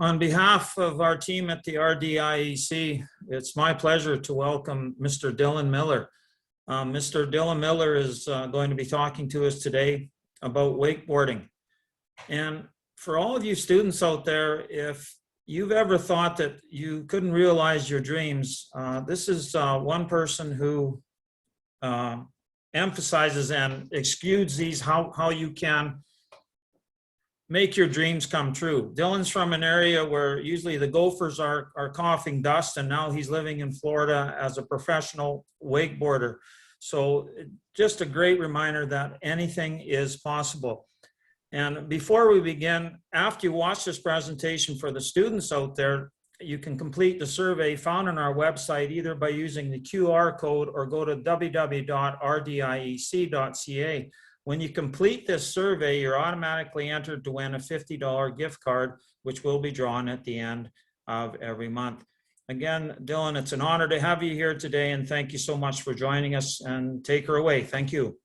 On behalf of our team at the RDIEC, it's my pleasure to welcome Mr. Dylan Miller. Mr. Dylan Miller is going to be talking to us today about wakeboarding. And for all of you students out there, if you've ever thought that you couldn't realize your dreams, this is one person who emphasizes and exudes these how you can make your dreams come true. Dylan's from an area where usually the Gophers are coughing dust, and now he's living in Florida as a professional wakeboarder. So just a great reminder that anything is possible. And before we begin, after you watch this presentation, for the students out there, you can complete the survey found on our website either by using the QR code or go to www.rdiec.ca. When you complete this survey, you're automatically entered to win a $50 gift card, which will be drawn at the end of every month. Again, Dylan, it's an honor to have you here today, and thank you so much for joining us, and take her away. Thank you.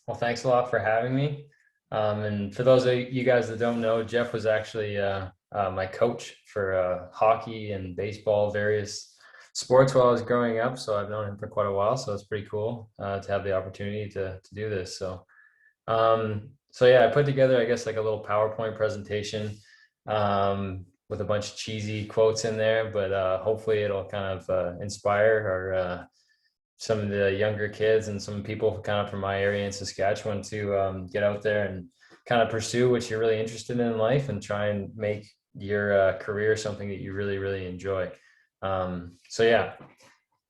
Well, thanks a lot for having me. And for those of you guys that don't know, Jeff was actually my coach for hockey and baseball, various sports while I was growing up. So I've known him for quite a while. So it's pretty cool to have the opportunity to do this. So yeah, I put together, I guess, like a little PowerPoint presentation with a bunch of cheesy quotes in there, but hopefully it'll kind of inspire some of the younger kids and some people kind of from my area in Saskatchewan to get out there and kind of pursue what you're really interested in life and try and make your career something that you really, really enjoy. So yeah,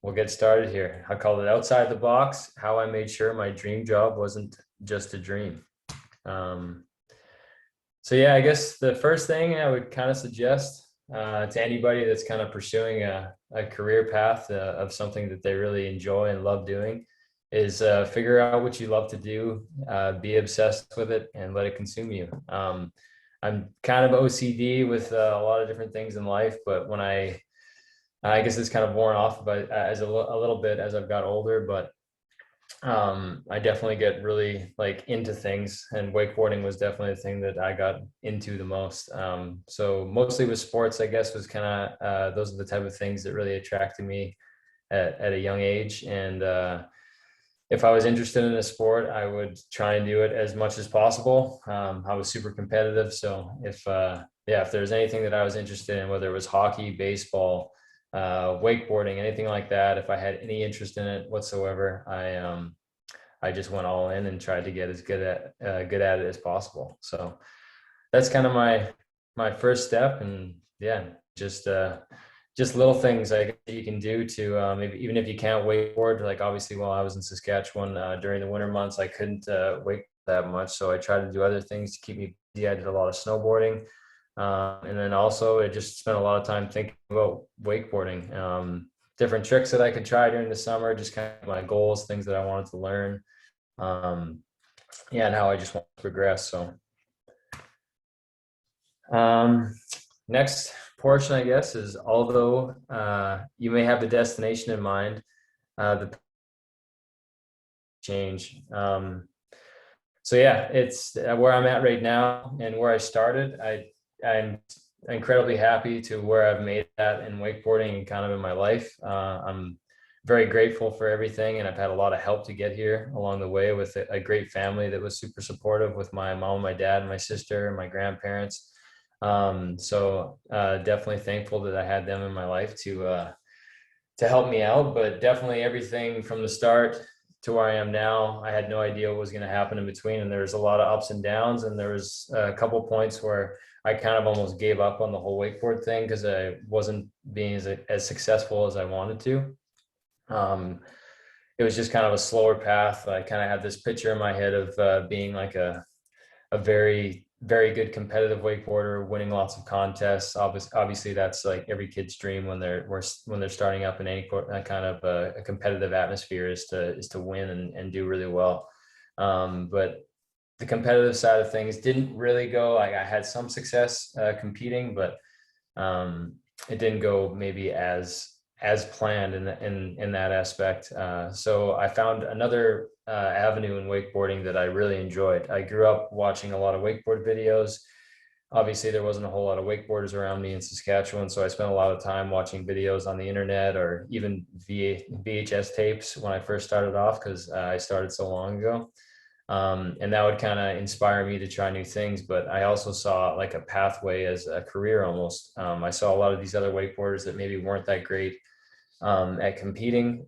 we'll get started here. I called it Outside the Box, how I made sure my dream job wasn't just a dream. So yeah, I guess the first thing I would kind of suggest to anybody that's kind of pursuing a career path of something that they really enjoy and love doing is figure out what you love to do, be obsessed with it, and let it consume you. I'm kind of OCD with a lot of different things in life, but when I guess it's kind of worn off as a little bit as I've got older, but I definitely get really like into things, and wakeboarding was definitely the thing that I got into the most. So mostly with sports, I guess, was kind of those are the type of things that really attracted me at a young age. And if I was interested in a sport, I would try and do it as much as possible. I was super competitive, so if there's anything that I was interested in, whether it was hockey, baseball, wakeboarding, anything like that, if I had any interest in it whatsoever, I just went all in and tried to get as good at it as possible. So that's kind of my first step. And yeah, just little things like you can do to maybe even if you can't wakeboard. Like obviously while I was in Saskatchewan during the winter months, I couldn't wake that much, so I tried to do other things to keep me busy. I did a lot of snowboarding. And then also I just spent a lot of time thinking about wakeboarding, different tricks that I could try during the summer, just kind of my goals, things that I wanted to learn. And how I just want to progress. So next portion, I guess, is although you may have the destination in mind, the change. So yeah, it's where I'm at right now and where I started. I'm incredibly happy to where I've made that in wakeboarding and kind of in my life. I'm very grateful for everything, and I've had a lot of help to get here along the way with a great family that was super supportive, with my mom, my dad, my sister, and my grandparents. So definitely thankful that I had them in my life to help me out. But definitely everything from the start to where I am now, I had no idea what was going to happen in between, and there was a lot of ups and downs, and there was a couple points where I kind of almost gave up on the whole wakeboard thing because I wasn't being as successful as I wanted to. It was just kind of a slower path. I kind of had this picture in my head of being like a very, very good competitive wakeboarder, winning lots of contests. Obviously, that's like every kid's dream when they're starting up in any kind of a competitive atmosphere is to win and do really well. But the competitive side of things didn't really go. Like I had some success competing, but it didn't go maybe as planned in that aspect. So I found another avenue in wakeboarding that I really enjoyed. I grew up watching a lot of wakeboard videos. obviously there wasn't a whole lot of wakeboarders around me in Saskatchewan. So I spent a lot of time watching videos on the internet or even VHS tapes when I first started off, because I started so long ago. And that would kind of inspire me to try new things. But I also saw like a pathway as a career almost. I saw a lot of these other wakeboarders that maybe weren't that great at competing,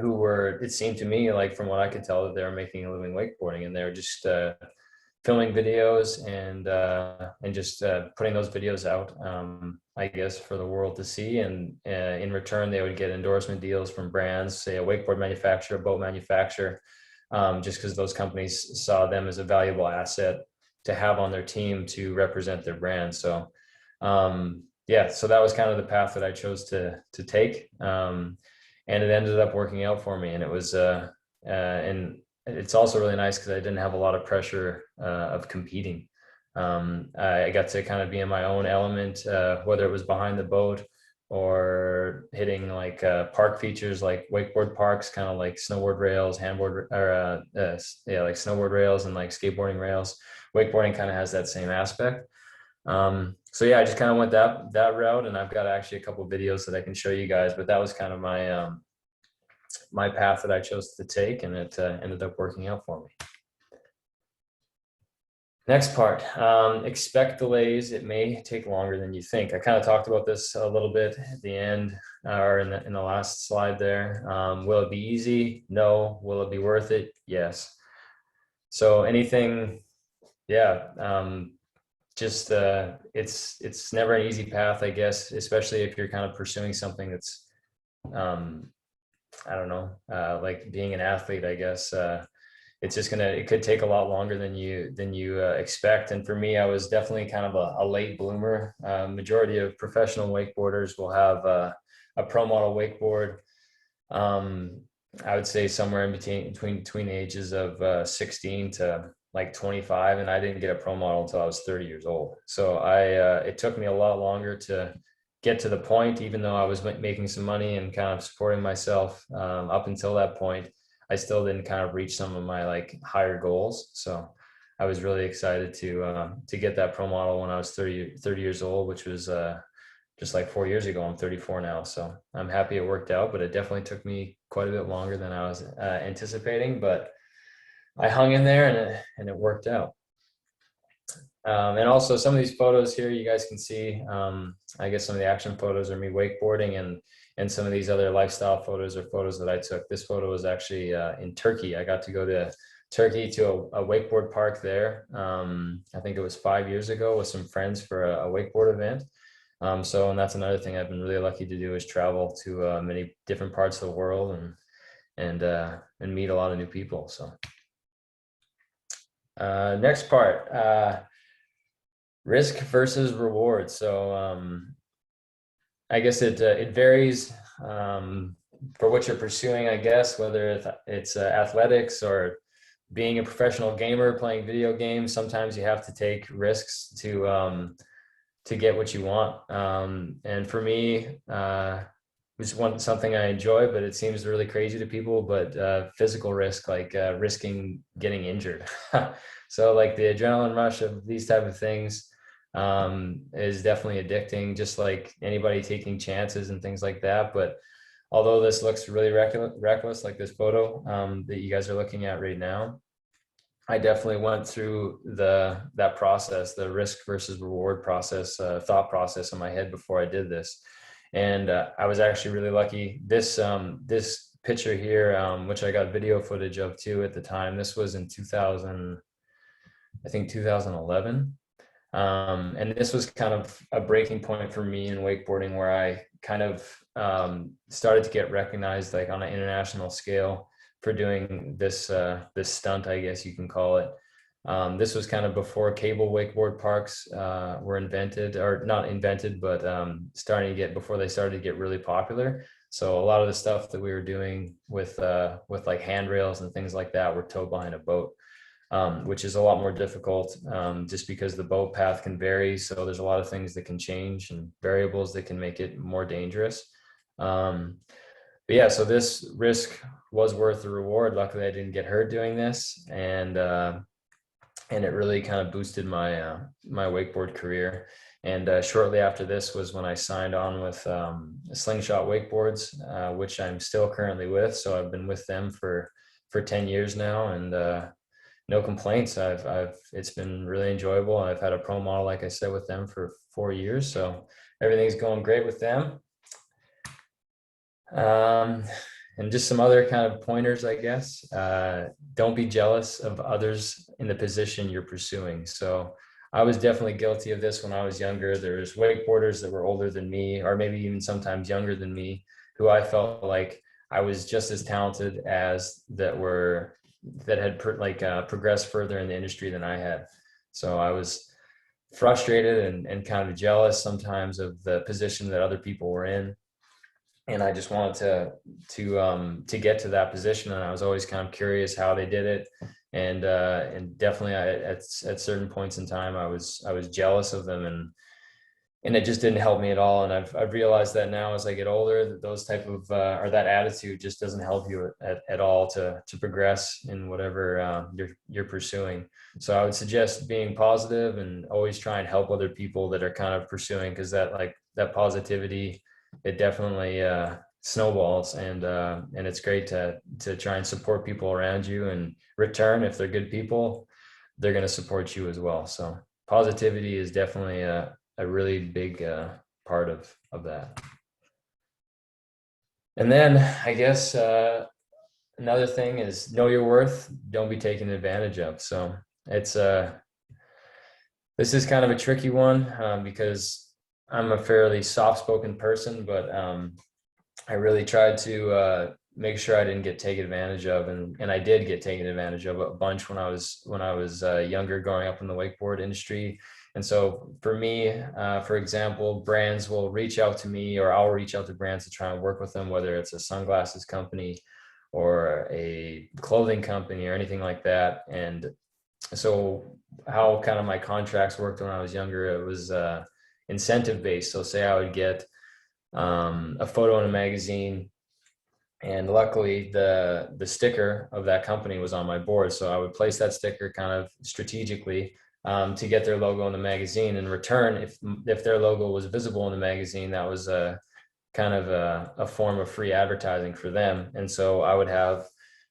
who were, it seemed to me like from what I could tell, that they were making a living wakeboarding, and they were just filming videos and just putting those videos out, I guess, for the world to see. And in return, they would get endorsement deals from brands, say a wakeboard manufacturer, a boat manufacturer, just because those companies saw them as a valuable asset to have on their team to represent their brand. So yeah, so that was kind of the path that I chose to take. And it ended up working out for me. And it was, and it's also really nice because I didn't have a lot of pressure of competing. I got to kind of be in my own element, whether it was behind the boat or hitting like park features like wakeboard parks, kind of like snowboard rails, handboard, or yeah, like snowboard rails and like skateboarding rails. Wakeboarding kind of has that same aspect. So yeah, I just kind of went that route, and I've got actually a couple of videos that I can show you guys, but that was kind of my my path that I chose to take, and it ended up working out for me. Next part, expect delays. It may take longer than you think. I kind of talked about this a little bit at the end, or in the last slide there. Will it be easy? No. Will it be worth it? Yes. So anything, yeah, just it's never an easy path, I guess, especially if you're kind of pursuing something that's I don't know, like being an athlete, I guess. It's just it could take a lot longer than you expect. And for me, I was definitely kind of a late bloomer. Majority of professional wakeboarders will have a pro model wakeboard. I would say somewhere in between the ages of 16 to like 25, and I didn't get a pro model until I was 30 years old. So it took me a lot longer to get to the point, even though I was making some money and kind of supporting myself. Up until that point, I still didn't kind of reach some of my like higher goals. So I was really excited to get that pro model when I was 30 years old, which was just like 4 years ago. I'm 34 now, so I'm happy it worked out, but it definitely took me quite a bit longer than I was anticipating, but I hung in there, and it worked out. And also some of these photos here, you guys can see, I guess some of the action photos are me wakeboarding, and some of these other lifestyle photos are photos that I took. This photo was actually in Turkey. I got to go to Turkey to a wakeboard park there. I think it was 5 years ago with some friends for a wakeboard event. And that's another thing I've been really lucky to do, is travel to many different parts of the world and meet a lot of new people. So next part, risk versus reward. So I guess it varies for what you're pursuing, I guess, whether it's athletics or being a professional gamer playing video games. Sometimes you have to take risks to get what you want. And for me, it's something I enjoy, but it seems really crazy to people, but physical risk, like risking getting injured. So like the adrenaline rush of these type of things is definitely addicting, just like anybody taking chances and things like that. But although this looks really reckless, like this photo that you guys are looking at right now, I definitely went through that process, the risk versus reward process, thought process in my head before I did this. And I was actually really lucky. This picture here, which I got video footage of too at the time, this was in 2011. And this was kind of a breaking point for me in wakeboarding, where I kind of started to get recognized like on an international scale for doing this stunt, I guess you can call it. This was kind of before cable wakeboard parks were invented, or not invented, but before they started to get really popular. So a lot of the stuff that we were doing with like handrails and things like that were towed behind a boat, which is a lot more difficult, just because the boat path can vary. So there's a lot of things that can change and variables that can make it more dangerous. But yeah, so this risk was worth the reward. Luckily, I didn't get hurt doing this, and and it really kind of boosted my my wakeboard career. And shortly after this was when I signed on with Slingshot Wakeboards, which I'm still currently with. So I've been with them for 10 years now, and no complaints. It's been really enjoyable. I've had a pro model, like I said, with them for 4 years, so everything's going great with them. And just some other kind of pointers, I guess. Don't be jealous of others in the position you're pursuing. So I was definitely guilty of this when I was younger. There's wakeboarders that were older than me, or maybe even sometimes younger than me, who I felt like I was just as talented as that had progressed further in the industry than I had. So I was frustrated and kind of jealous sometimes of the position that other people were in. And I just wanted to get to that position. And I was always kind of curious how they did it. And definitely at certain points in time, I was jealous of them, and it just didn't help me at all. And I've realized that now as I get older, that those type of or that attitude just doesn't help you at all to progress in whatever you're pursuing. So I would suggest being positive and always try and help other people that are kind of pursuing, because that positivity, it definitely snowballs, and it's great to try and support people around you. And return, if they're good people, they're going to support you as well. So positivity is definitely a really big part of that. And then I guess another thing is know your worth. Don't be taken advantage of. So it's this is kind of a tricky one because I'm a fairly soft-spoken person, but I really tried to make sure I didn't get taken advantage of, and I did get taken advantage of a bunch when I was younger, growing up in the wakeboard industry. And so for me, for example, brands will reach out to me, or I'll reach out to brands to try and work with them, whether it's a sunglasses company or a clothing company or anything like that. And so how kind of my contracts worked when I was younger, it was incentive based. So say I would get a photo in a magazine, and luckily the sticker of that company was on my board. So I would place that sticker kind of strategically to get their logo in the magazine. In return, if their logo was visible in the magazine, that was a kind of a form of free advertising for them. And so I would have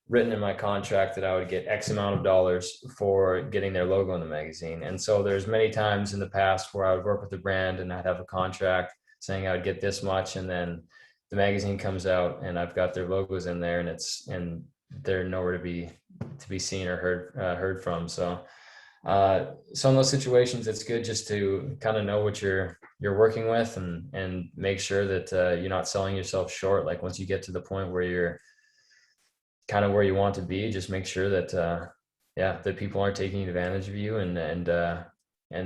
written in my contract that I would get X amount of dollars for getting their logo in the magazine. And so there's many times in the past where I would work with a brand and I'd have a contract saying I would get this much, and then the magazine comes out and I've got their logos in there, and they're nowhere to be seen or heard from. So so in those situations, it's good just to kind of know what you're working with, and make sure that you're not selling yourself short. Like once you get to the point where you're kind of where you want to be, just make sure that that people aren't taking advantage of you, and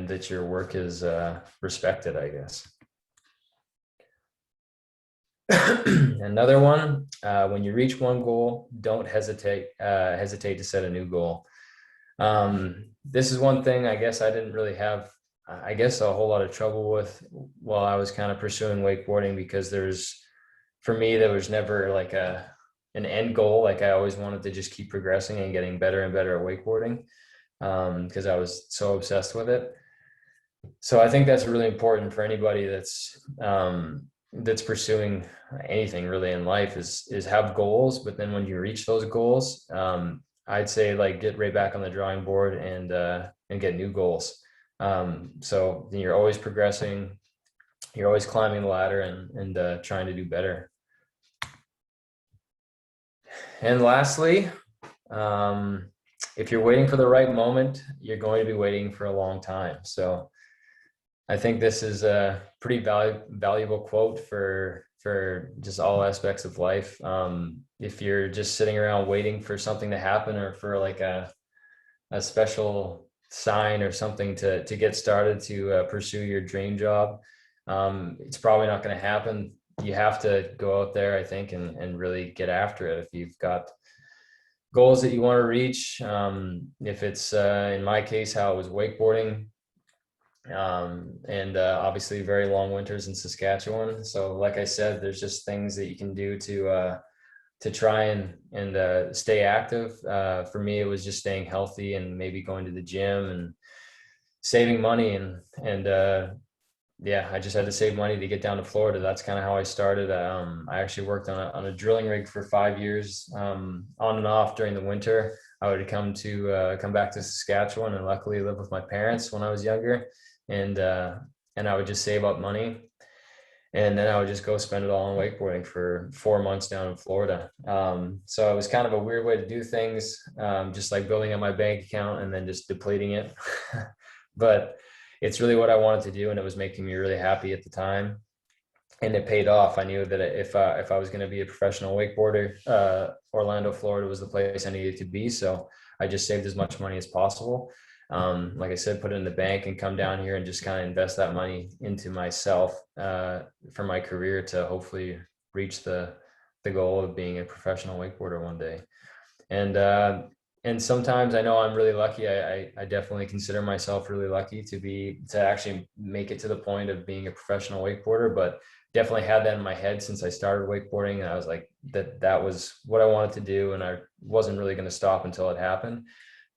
that your work is respected, I guess. Another one, when you reach one goal, don't hesitate to set a new goal. This is one thing I guess I didn't really have, I guess, a whole lot of trouble with while I was kind of pursuing wakeboarding, because for me, there was never like an end goal. Like I always wanted to just keep progressing and getting better and better at wakeboarding, because I was so obsessed with it. So I think that's really important for anybody that's pursuing anything really in life, is have goals. But then when you reach those goals, I'd say like get right back on the drawing board and get new goals. So then you're always progressing, you're always climbing the ladder and trying to do better. And lastly, if you're waiting for the right moment, you're going to be waiting for a long time. So I think this is a pretty valuable quote for just all aspects of life. If you're just sitting around waiting for something to happen, or for like a special sign or something to get started to pursue your dream job, it's probably not going to happen. You have to go out there, I think, and really get after it. If you've got goals that you want to reach, if it's in my case, how it was wakeboarding, and obviously very long winters in Saskatchewan. So like I said, there's just things that you can do to to try and stay active. For me, it was just staying healthy and maybe going to the gym and saving money and yeah, I just had to save money to get down to Florida. That's kind of how I started. I actually worked on a drilling rig for 5 years, on and off during the winter. I would come back to Saskatchewan, and luckily live with my parents when I was younger, and I would just save up money, and then I would just go spend it all on wakeboarding for 4 months down in Florida. So it was kind of a weird way to do things, just like building up my bank account and then just depleting it. But it's really what I wanted to do, and it was making me really happy at the time, and it paid off. I knew that if I was going to be a professional wakeboarder, Orlando, Florida was the place I needed to be. So I just saved as much money as possible. Like I said, put it in the bank and come down here and just kind of invest that money into myself, for my career, to hopefully reach the goal of being a professional wakeboarder one day. And sometimes I know I'm really lucky. I definitely consider myself really lucky to actually make it to the point of being a professional wakeboarder, but definitely had that in my head since I started wakeboarding. And I was like, that was what I wanted to do. And I wasn't really going to stop until it happened.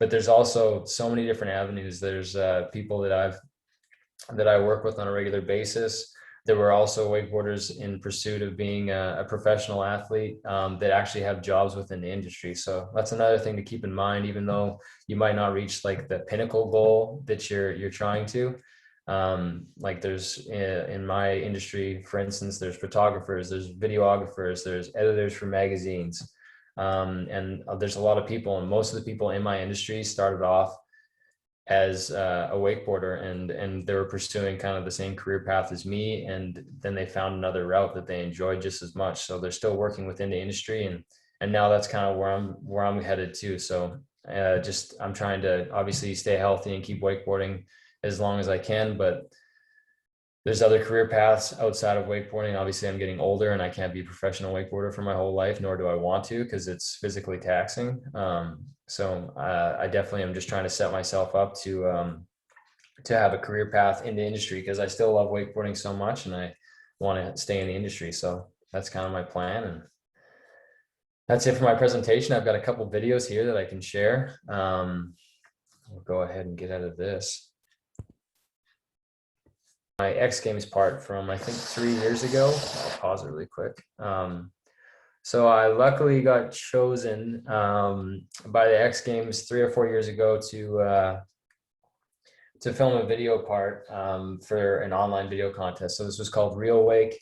But there's also so many different avenues. There's people that I work with on a regular basis. There were also wakeboarders in pursuit of being a professional athlete, that actually have jobs within the industry. So that's another thing to keep in mind, even though you might not reach like the pinnacle goal that you're trying to. Like there's in my industry, for instance, there's photographers, there's videographers, there's editors for magazines. And there's a lot of people, and most of the people in my industry started off as a wakeboarder, and they were pursuing kind of the same career path as me, and then they found another route that they enjoyed just as much. So they're still working within the industry, and now that's kind of where I'm headed to. So just I'm trying to obviously stay healthy and keep wakeboarding as long as I can, but there's other career paths outside of wakeboarding. Obviously, I'm getting older and I can't be a professional wakeboarder for my whole life, nor do I want to, because it's physically taxing. So I definitely am just trying to set myself up to have a career path in the industry, because I still love wakeboarding so much and I want to stay in the industry. So that's kind of my plan. And that's it for my presentation. I've got a couple videos here that I can share. We'll go ahead and get out of this. My X Games part from, I think, 3 years ago. I'll pause it really quick. So I luckily got chosen by the X Games 3 or 4 years ago to film a video part for an online video contest. So this was called Real Wake,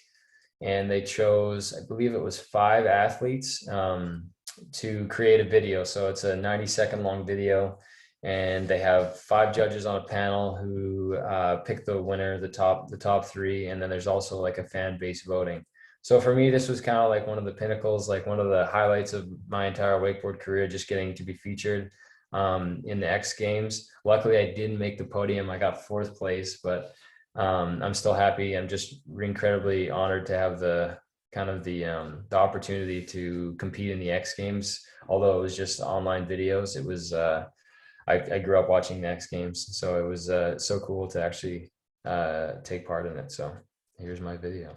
and they chose, I believe it was 5 athletes to create a video. So it's a 90-second long video, and they have 5 judges on a panel who pick the winner, the top 3, and then there's also like a fan base voting. So for me, this was kind of like one of the pinnacles, like one of the highlights of my entire wakeboard career, just getting to be featured in the X Games. Luckily, I didn't make the podium. I got 4th place, but I'm still happy. I'm just incredibly honored to have the opportunity to compete in the X Games. Although it was just online videos, it was I grew up watching the X Games, so it was so cool to actually take part in it. So here's my video.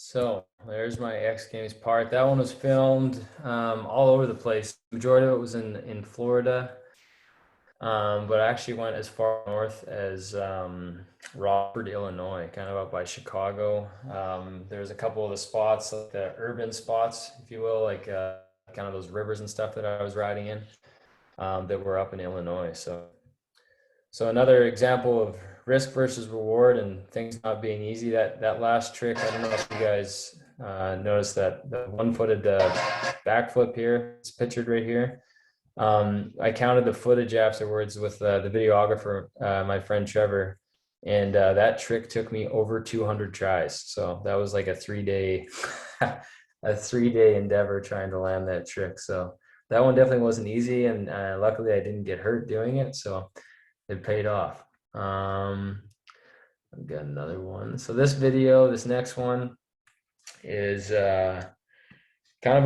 So there's my X Games part. That one was filmed all over the place. Majority of it was in Florida, but I actually went as far north as Rockford, Illinois, kind of up by Chicago. There's a couple of the spots, like the urban spots, if you will, like kind of those rivers and stuff that I was riding in, that were up in Illinois. So another example of risk versus reward and things not being easy. That last trick, I don't know if you guys noticed that the one-footed backflip here. It's pictured right here. I counted the footage afterwards with the videographer, my friend Trevor, and that trick took me over 200 tries. So that was like a 3-day a 3-day endeavor trying to land that trick. So that one definitely wasn't easy, and luckily I didn't get hurt doing it. So it paid off. I've got another one. So this next one is kind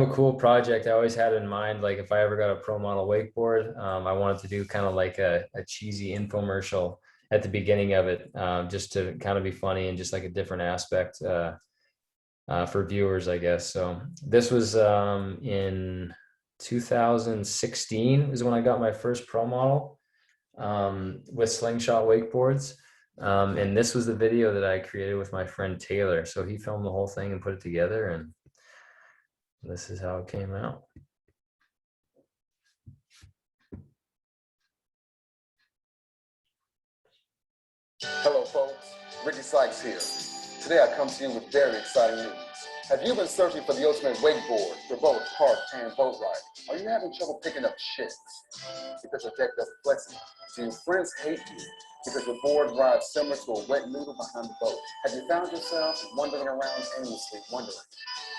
of a cool project. I always had in mind, like if I ever got a pro model wakeboard, I wanted to do kind of like a cheesy infomercial at the beginning of it, just to kind of be funny and just like a different aspect for viewers, I guess. So this was in 2016 is when I got my first pro model with Slingshot wakeboards. And this was the video that I created with my friend Taylor. So he filmed the whole thing and put it together, and this is how it came out. Hello folks, Ricky Sykes here. Today I come to you with very exciting news. Have you been searching for the ultimate wakeboard for both park and boat riding? Are you having trouble picking up shifts because your deck doesn't flex enough? Do your friends hate you because your board rides similar to a wet noodle behind the boat? Have you found yourself wandering around aimlessly, wondering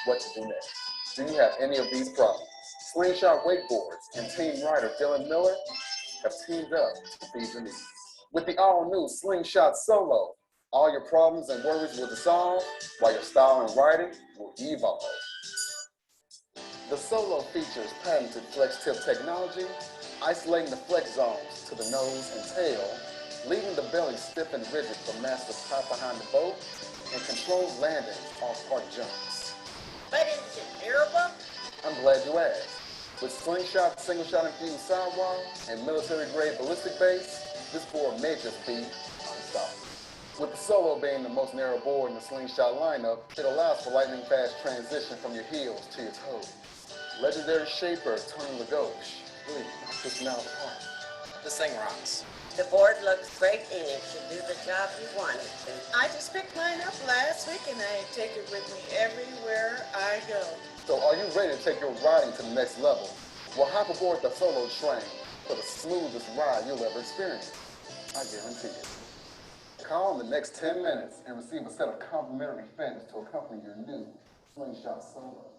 what to do next? Do you have any of these problems? Slingshot Wakeboards and team rider Dylan Miller have teamed up to feed your needs. With the all-new Slingshot Solo, all your problems and worries will dissolve while your style and riding will evolve. The Solo features patented flex tip technology, isolating the flex zones to the nose and tail, leaving the belly stiff and rigid for massive pop behind the boat and controlled landings off park jumps. But is it durable? I'm glad you asked. With Slingshot single-shot infused sidewall and military-grade ballistic base, this board may just be unstoppable. With the Solo being the most narrow board in the Slingshot lineup, it allows for lightning-fast transition from your heels to your toes. Legendary shaper Tony LaGauche, really pushing out the park. This thing rocks. The board looks great and it should do the job you want it to. I just picked mine up last week and I take it with me everywhere I go. So are you ready to take your riding to the next level? Well, hop aboard the Solo train for the smoothest ride you'll ever experience. I guarantee it. Call in the next 10 minutes and receive a set of complimentary fins to accompany your new Slingshot Solo.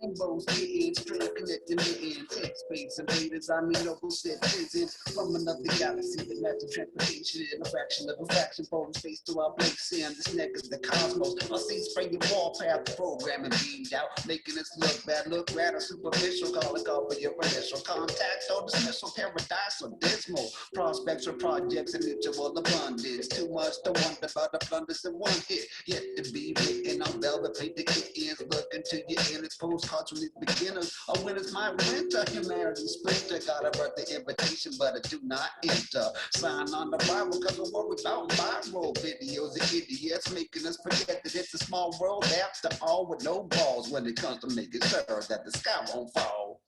Rainbows getting straight connecting me in tech space invaders. I mean, noble citizens from another galaxy. The master transportation in a fraction of a fraction. Foreign space to our place in this neck is the cosmos. I see spray your warpath programming beamed out, making us look bad, look rather superficial. Call for your initial contact or dismissal. Paradise or dismal prospects or projects in mutual abundance. Too much to wonder about the blunders in one hit. Yet to be written on velvet painted kittens. Look into your inner postcards from these beginners. Or when it's my winter, humanity splinter. Got a birthday invitation, but I do not enter. Sign on the Bible, cause I'm worried about viral videos of idiots making us forget that it's a small world after all, with no balls when it comes to making sure that the sky won't fall.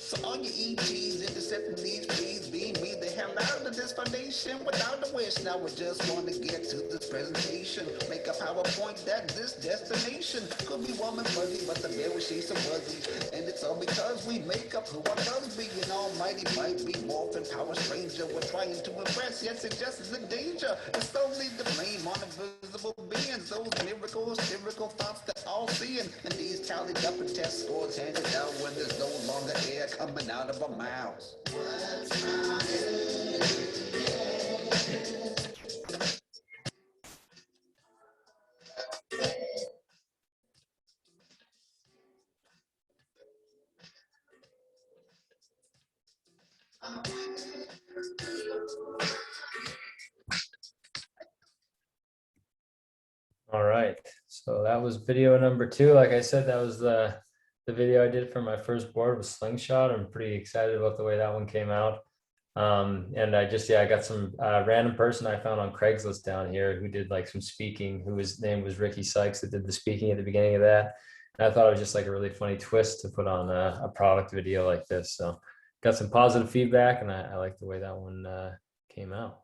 So all your ETs, face. Now I just wanna get to this presentation. Make a PowerPoint that this destination could be warm and fuzzy, but the very shades are fuzzy. And it's all because we make up who our loves be. An almighty might be morphin' power stranger. We're trying to impress, yet suggest is a danger. It's only the blame on invisible beings. Those miracle, hysterical thoughts that all seeing. And these tallied up and test scores handed out when there's no longer air coming out of our mouths. All right, so that was video number 2. Like I said, that was the video I did for my first board with Slingshot. I'm pretty excited about the way that one came out. And I got some random person I found on Craigslist down here who did like some speaking, whose name was Ricky Sykes, that did the speaking at the beginning of that. And I thought it was just like a really funny twist to put on a product video like this. So got some positive feedback, and I like the way that one came out.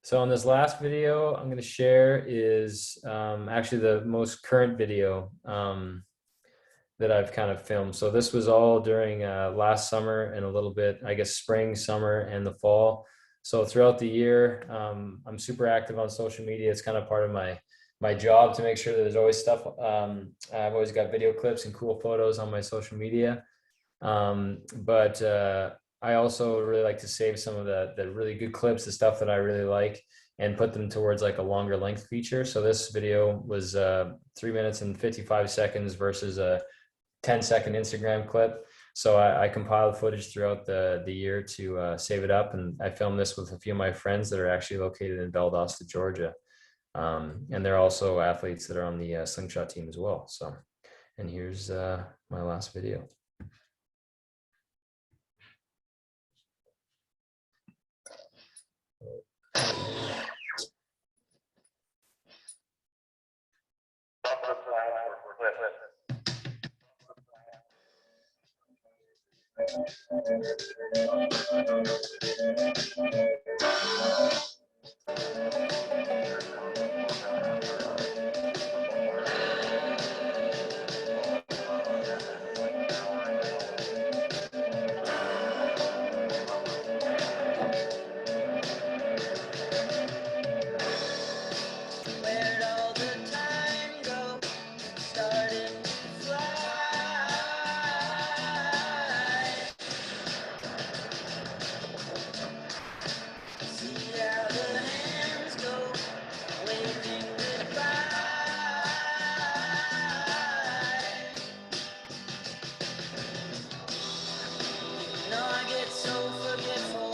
So on this last video I'm going to share is actually the most current video that I've kind of filmed. So this was all during last summer and a little bit, I guess, spring, summer, and the fall. So throughout the year, I'm super active on social media. It's kind of part of my job to make sure that there's always stuff. I've always got video clips and cool photos on my social media. But I also really like to save some of the really good clips, the stuff that I really like, and put them towards like a longer length feature. So this video was 3 minutes and 55 seconds versus a 10-second Instagram clip. So I compiled footage throughout the year to save it up. And I filmed this with a few of my friends that are actually located in Valdosta, Georgia. And they're also athletes that are on the Slingshot team as well. So, and here's my last video. Where'd all the time go? Started to fly. See how the hands go, waving goodbye. No, I get so forgetful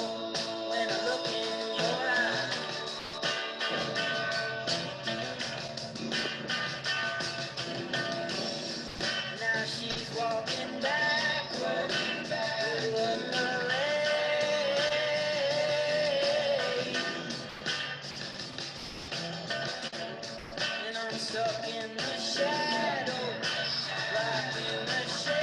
when I look in your eyes. Now she's walking backward through another lane. And I'm stuck in the shadow, locked in the shade.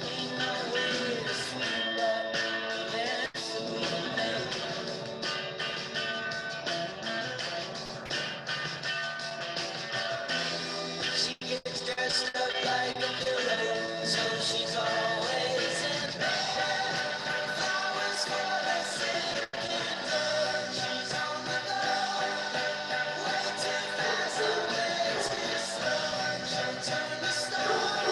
Ain't no way to sweep up the mess that we made. She gets dressed up like a villain, so she's always in bed. Flowers for the sick and good. She's on the go, way too fast and way too slow. She'll turn the stone,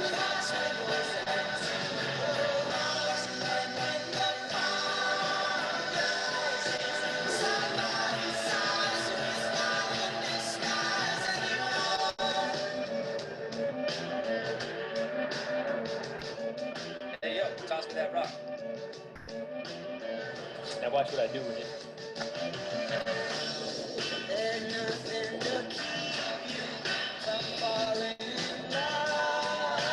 fast with hands in the rose. And when the phone buzzes, somebody sighs who's not in disguise anymore. Hey, yo, toss me that rock. Now watch what I do with it. There's nothing to keep you from falling in love.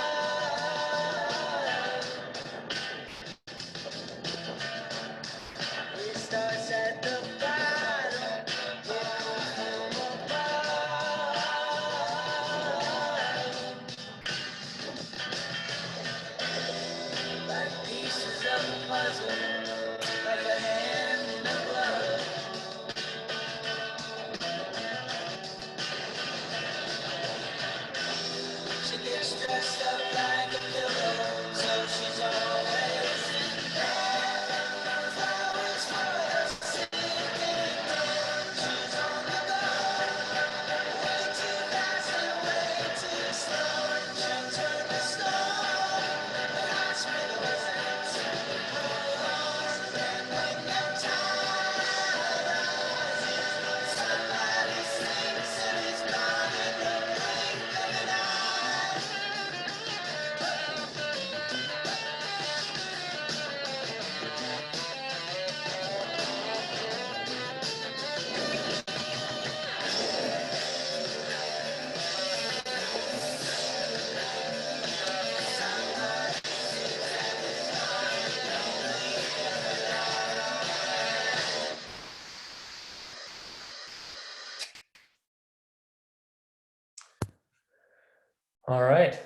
It starts at the bottom, it goes from above. All right.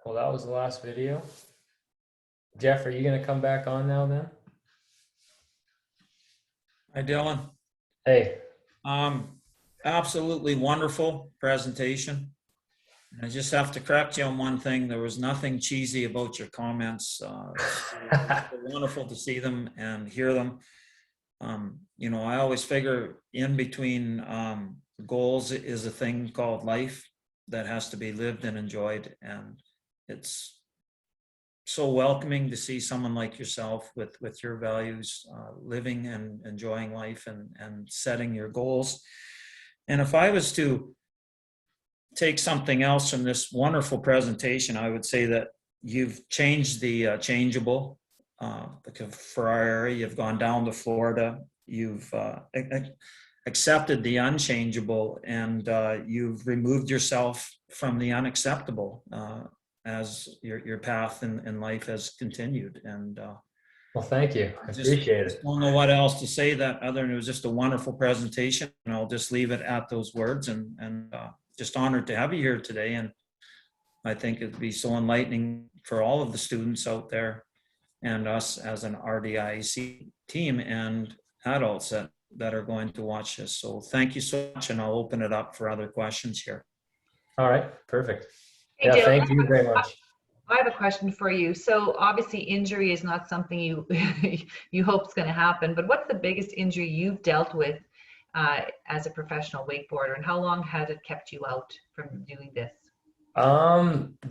Well, that was the last video. Jeff, are you going to come back on now then? Hi, Dylan. Hey. Absolutely wonderful presentation. I just have to correct you on one thing. There was nothing cheesy about your comments. It's wonderful to see them and hear them. You know, I always figure in between goals is a thing called life that has to be lived and enjoyed. And it's so welcoming to see someone like yourself with your values, living and enjoying life and setting your goals. And if I was to take something else from this wonderful presentation, I would say that you've changed the changeable because for our area. You've gone down to Florida. You've accepted the unchangeable, and you've removed yourself from the unacceptable as your path in life has continued. And Well, thank you. I appreciate it. I don't know what else to say that other than it was just a wonderful presentation, and I'll just leave it at those words. And just honored to have you here today. And I think it'd be so enlightening for all of the students out there and us as an RDIC team and adults that are going to watch this. So thank you so much, and I'll open it up for other questions here. All right, perfect. Hey, Yeah, Dale, thank you very much. I have a question for you. So obviously injury is not something you you hope is going to happen, but what's the biggest injury you've dealt with as a professional wakeboarder, and how long has it kept you out from doing this?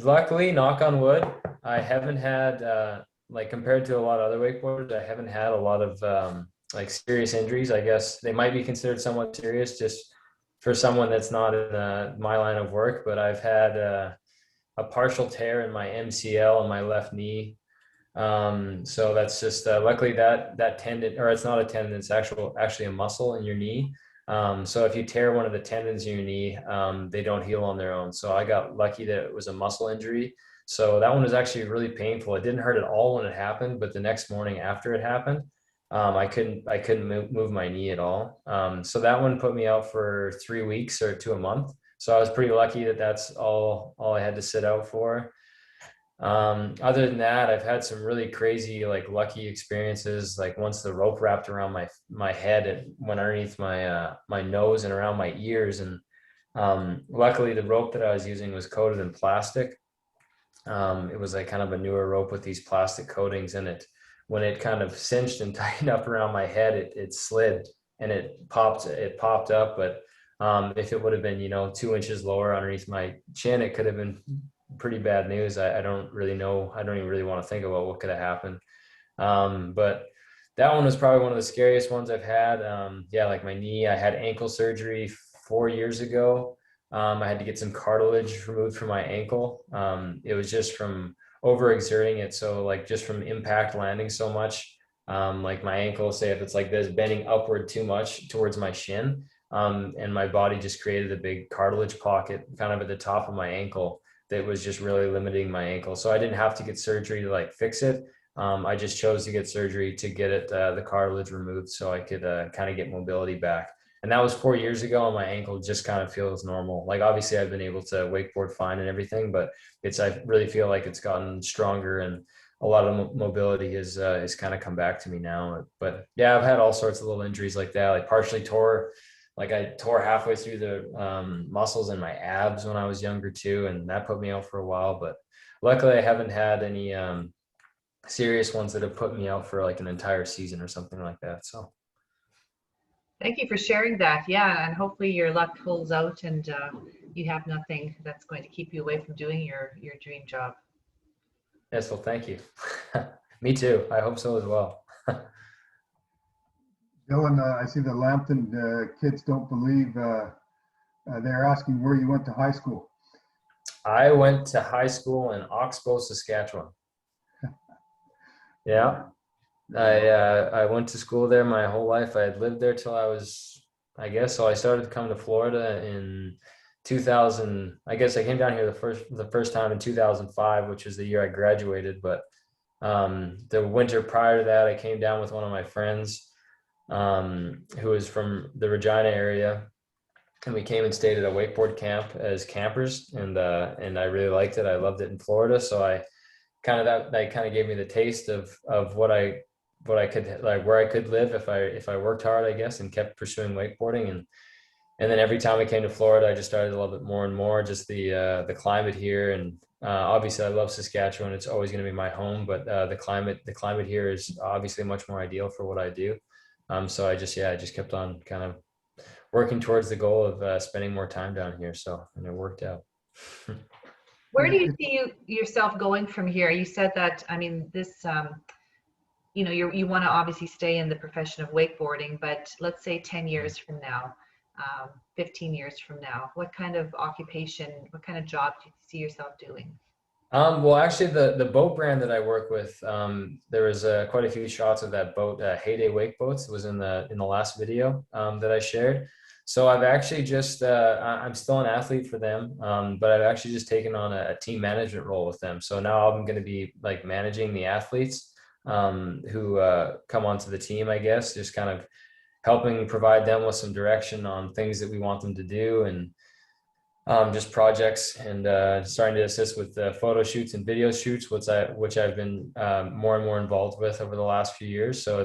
Luckily, knock on wood, I haven't had like compared to a lot of other wakeboarders, I haven't had a lot of like serious injuries. I guess they might be considered somewhat serious just for someone that's not in my line of work, but I've had a partial tear in my MCL on my left knee. So that's just luckily that tendon, or it's not a tendon, it's actually a muscle in your knee. So if you tear one of the tendons in your knee, they don't heal on their own. So I got lucky that it was a muscle injury. So that one was actually really painful. It didn't hurt at all when it happened, but the next morning after it happened, I couldn't move my knee at all. So that one put me out for 3 weeks or to a month. So I was pretty lucky that that's all I had to sit out for. Other than that, I've had some really crazy, like lucky experiences. Like once the rope wrapped around my head, it went underneath my nose and around my ears. And luckily the rope that I was using was coated in plastic. It was like kind of a newer rope with these plastic coatings in it. When it kind of cinched and tightened up around my head, it slid and it popped up. But if it would have been, 2 inches lower underneath my chin, it could have been pretty bad news. I don't really know. I don't even really want to think about what could have happened. But that one was probably one of the scariest ones I've had. Yeah, like my knee, I had ankle surgery 4 years ago. I had to get some cartilage removed from my ankle. It was just from overexerting it. So like just from impact landing so much, like my ankle, say if it's like this, bending upward too much towards my shin, and my body just created a big cartilage pocket kind of at the top of my ankle that was just really limiting my ankle. So I didn't have to get surgery to like fix it. I just chose to get surgery to get it, the cartilage removed so I could kind of get mobility back. And that was 4 years ago, and my ankle just kind of feels normal. Like obviously I've been able to wakeboard fine and everything, but I really feel like it's gotten stronger, and a lot of mobility has kind of come back to me now. But yeah, I've had all sorts of little injuries like that, like partially tore, like I tore halfway through the muscles in my abs when I was younger too, and that put me out for a while. But luckily I haven't had any serious ones that have put me out for like an entire season or something like that. So Thank you for sharing that. Yeah, and hopefully your luck pulls out and you have nothing that's going to keep you away from doing your dream job. yes, well, thank you. Me too. I hope so as well. Dylan, I see the Lambton kids don't believe they're asking where you went to high school. I went to high school in Oxbow, Saskatchewan. Yeah. I went to school there my whole life. I had lived there till I was, I guess, so I started to come to Florida in 2000. I guess I came down here the first time in 2005, which was the year I graduated. But the winter prior to that, I came down with one of my friends who was from the Regina area. and we came and stayed at a wakeboard camp as campers, and I really liked it. I loved it in Florida, so I kind of that kind of gave me the taste of what I could like where I could live if I worked hard, I guess, and kept pursuing wakeboarding. And then every time I came to Florida, I just started to love it more and more. Just the climate here, and obviously I love Saskatchewan. It's always going to be my home, but the climate here is obviously much more ideal for what I do. So I just kept on kind of working towards the goal of spending more time down here. So, and it worked out. Where do you see yourself going from here? You said that, I mean, this, you know, you want to obviously stay in the profession of wakeboarding, but let's say 10 years from now, 15 years from now, what kind of occupation, what kind of job do you see yourself doing? Well, actually, the boat brand that I work with, there was quite a few shots of that boat, Heyday Wake Boats, was in the last video that I shared. So I've actually just I'm still an athlete for them, but I've actually just taken on a team management role with them. So now I'm going to be like managing the athletes who come onto the team, I guess, just kind of helping provide them with some direction on things that we want them to do, and just projects, and starting to assist with photo shoots and video shoots, which I've been more and more involved with over the last few years. So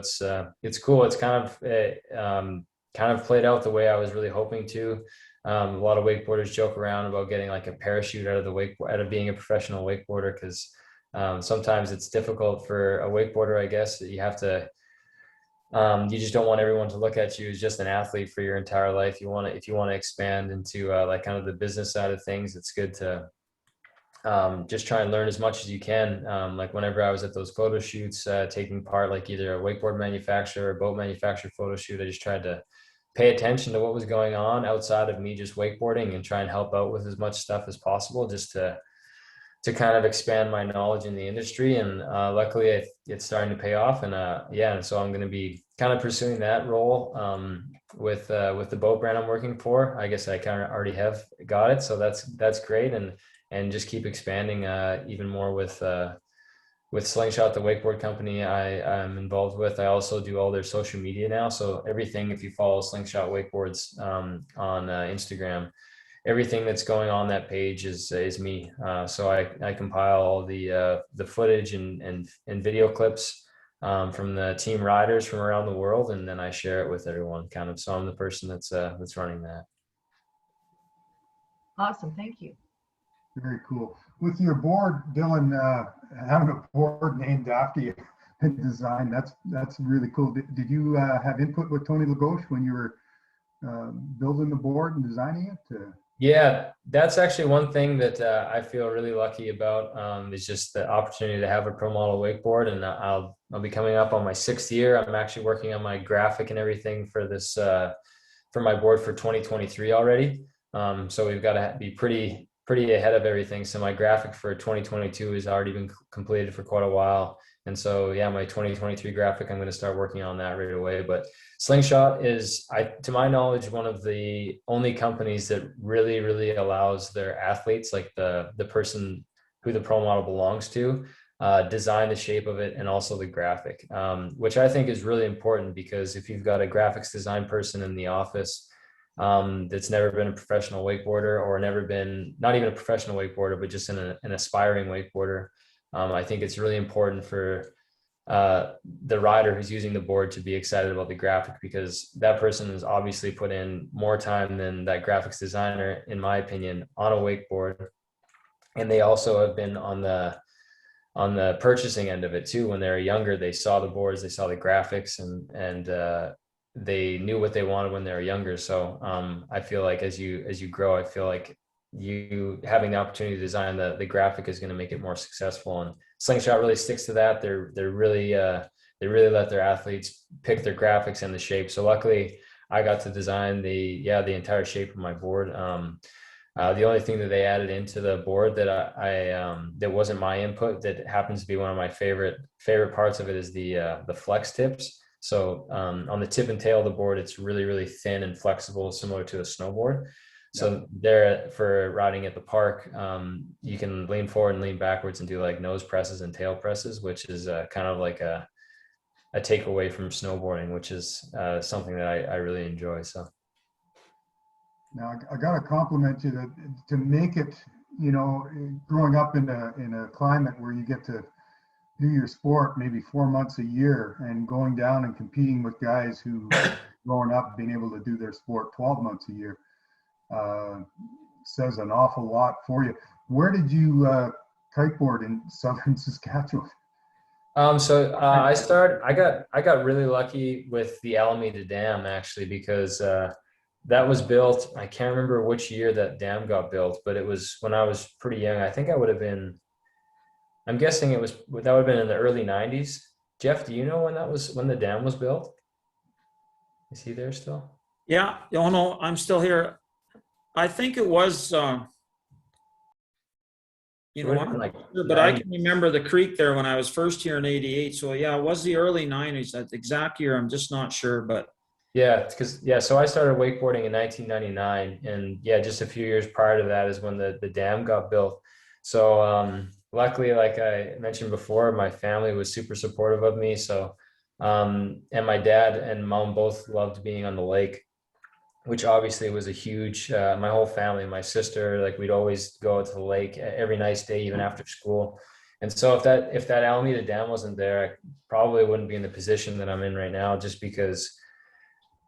it's cool. It's kind of played out the way I was really hoping to. A lot of wakeboarders joke around about getting like a parachute out of being a professional wakeboarder, because sometimes it's difficult for a wakeboarder, I guess. You have to you just don't want everyone to look at you as just an athlete for your entire life. If you want to expand into like kind of the business side of things, it's good to just try and learn as much as you can. Like whenever I was at those photo shoots, taking part, like either a wakeboard manufacturer or boat manufacturer photo shoot, I just tried to pay attention to what was going on outside of me just wakeboarding, and try and help out with as much stuff as possible, just to kind of expand my knowledge in the industry. And luckily it's starting to pay off. And and so I'm going to be kind of pursuing that role with the boat brand I'm working for. I guess I kind of already have got it, so that's great. And just keep expanding even more with Slingshot, the wakeboard company I'm involved with. I also do all their social media now. So everything, if you follow Slingshot Wakeboards on Instagram, everything that's going on that page is me. So I compile all the footage and video clips from the team riders from around the world, and then I share it with everyone, kind of. So I'm the person that's running that. Awesome, thank you. Very cool. With your board, Dylan, having a board named after you and design, that's really cool. Did you have input with Tony Lagauche when you were building the board and designing it? Yeah, that's actually one thing that I feel really lucky about, is just the opportunity to have a pro model wakeboard. And I'll be coming up on my 6th year. I'm actually working on my graphic and everything for this for my board for 2023 already. So we've got to be pretty ahead of everything. So my graphic for 2022 has already been completed for quite a while. And so, yeah, my 2023 graphic, I'm going to start working on that right away. But Slingshot is, to my knowledge, one of the only companies that really, really allows their athletes, like the person who the pro model belongs to, design the shape of it and also the graphic, which I think is really important, because if you've got a graphics design person in the office that's never been a professional wakeboarder, or not even a professional wakeboarder, but just an aspiring wakeboarder, I think it's really important for the rider who's using the board to be excited about the graphic, because that person has obviously put in more time than that graphics designer, in my opinion, on a wakeboard. And they also have been on the purchasing end of it too. When they were younger, they saw the boards, they saw the graphics, and they knew what they wanted when they were younger. So I feel like as you grow, I feel like you having the opportunity to design the graphic is going to make it more successful. And Slingshot really sticks to that. They really let their athletes pick their graphics and the shape. So luckily I got to design the entire shape of my board. The only thing that they added into the board that that wasn't my input, that happens to be one of my favorite parts of it, is the flex tips. So on the tip and tail of the board, it's really, really thin and flexible, similar to a snowboard. So there, for riding at the park, you can lean forward and lean backwards and do like nose presses and tail presses, which is kind of like a takeaway from snowboarding, which is something that I really enjoy. So Now, I got to compliment you that to make it, you know, growing up in a climate where you get to do your sport maybe 4 months a year and going down and competing with guys who growing up being able to do their sport 12 months a year says an awful lot for you. Where did you kiteboard in southern Saskatchewan? I got really lucky with the Alameda Dam actually, because that was built. I can't remember which year that dam got built, but it was when I was pretty young. I think I would have been, I'm guessing that would have been in the early 90s. Jeff, do you know when the dam was built? Is he there still? Yeah, oh no, I'm still here. I think it was, you know, I'm not sure, but I can remember the creek there when I was first here in '88. So yeah, it was the early 90s. That exact year, I'm just not sure, but. Yeah, so I started wakeboarding in 1999, and yeah, just a few years prior to that is when the dam got built. So luckily, like I mentioned before, my family was super supportive of me. So and my dad and mom both loved being on the lake, which obviously was a huge, my whole family, my sister, like we'd always go to the lake every nice day, even after school. And so if that Alameda Dam wasn't there, I probably wouldn't be in the position that I'm in right now, just because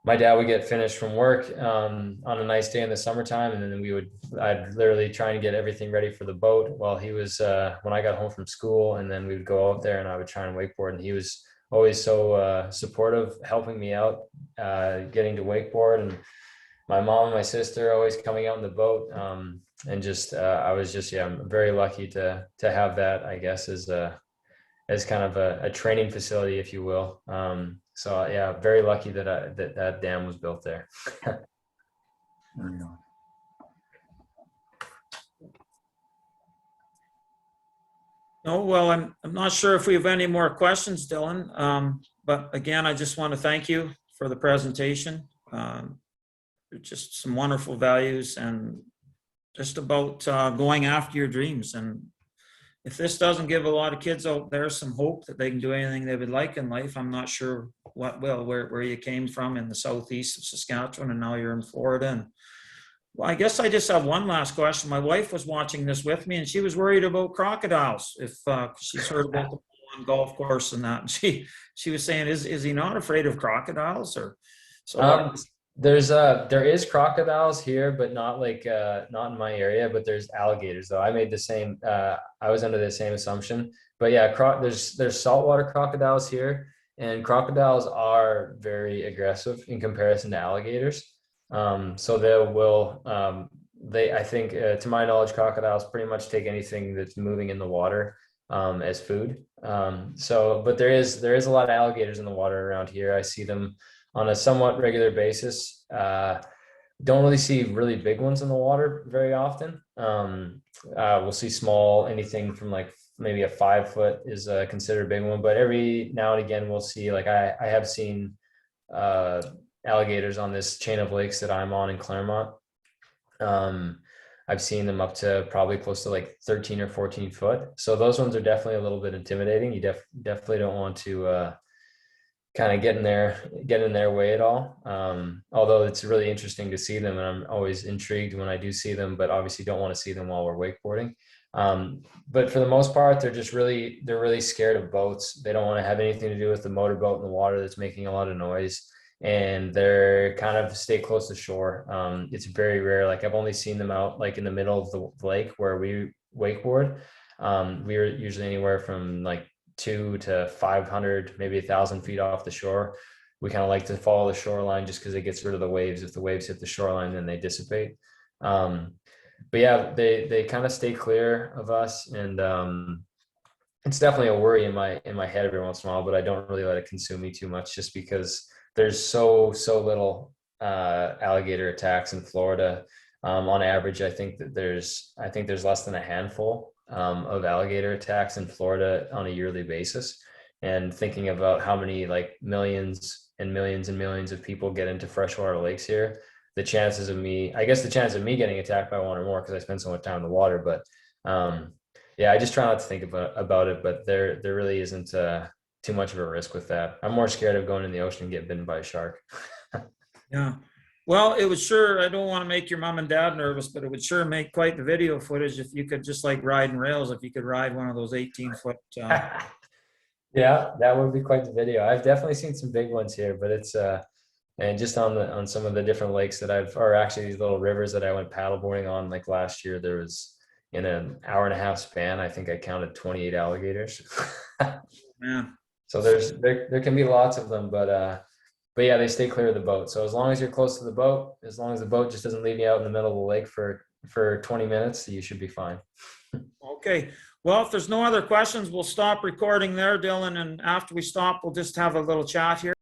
my dad would get finished from work on a nice day in the summertime, and then I'd literally try and get everything ready for the boat while he was, when I got home from school, and then we would go out there and I would try and wakeboard, and he was always so supportive, helping me out, getting to wakeboard, and my mom and my sister always coming out in the boat, and just I was just, yeah, I'm very lucky to have that, I guess, as kind of a training facility, if you will. So yeah, very lucky that that dam was built there. There you go. Oh, well, I'm not sure if we have any more questions, Dylan. But again, I just want to thank you for the presentation. Just some wonderful values and just about going after your dreams. And if this doesn't give a lot of kids out there some hope that they can do anything they would like in life, I'm not sure what will, where you came from in the southeast of Saskatchewan and now you're in Florida. And well, I guess I just have one last question. My wife was watching this with me and she was worried about crocodiles. If she's heard about the one golf course and that, and she was saying, is he not afraid of crocodiles? Or so there is crocodiles here, but not like not in my area, but there's alligators though. I made the same I was under the same assumption, but yeah, there's saltwater crocodiles here, and crocodiles are very aggressive in comparison to alligators. So I think to my knowledge, crocodiles pretty much take anything that's moving in the water as food. But there is a lot of alligators in the water around here. I see them on a somewhat regular basis. Don't really see really big ones in the water very often. We'll see small, anything from like maybe a 5 foot is considered a big one, but every now and again we'll see, like I have seen alligators on this chain of lakes that I'm on in Claremont. I've seen them up to probably close to like 13 or 14 foot. So those ones are definitely a little bit intimidating. You definitely don't want to kind of get in their way at all. Although it's really interesting to see them, and I'm always intrigued when I do see them, but obviously don't want to see them while we're wakeboarding. But for the most part, they're really scared of boats. They don't want to have anything to do with the motorboat in the water that's making a lot of noise, and they're kind of stay close to shore. It's very rare. Like I've only seen them out like in the middle of the lake where we wakeboard. We were usually anywhere from like 200 to 500, maybe 1,000 feet off the shore. We kind of like to follow the shoreline just because it gets rid of the waves. If the waves hit the shoreline, then they dissipate. But yeah, they kind of stay clear of us, and it's definitely a worry in my head every once in a while. But I don't really let it consume me too much, just because there's so little alligator attacks in Florida. On average, I think there's less than a handful of alligator attacks in Florida on a yearly basis. And thinking about how many like millions and millions and millions of people get into freshwater lakes here, the chances of me getting attacked by one or more, because I spend so much time in the water. But yeah, I just try not to think about it, but there really isn't too much of a risk with that. I'm more scared of going in the ocean and get bitten by a shark. Yeah. Well, it would sure, I don't want to make your mom and dad nervous, but it would sure make quite the video footage if you could, just like riding rails, if you could ride one of those 18-foot. Yeah, that would be quite the video. I've definitely seen some big ones here, but it's and just on some of the different lakes that or actually these little rivers that I went paddleboarding on, like last year, there was in an hour and a half span, I think I counted 28 alligators. Man. So there can be lots of them, but yeah, they stay clear of the boat. So as long as you're close to the boat, as long as the boat just doesn't leave you out in the middle of the lake for 20 minutes, you should be fine. Okay. Well, if there's no other questions, we'll stop recording there, Dylan. And after we stop, we'll just have a little chat here.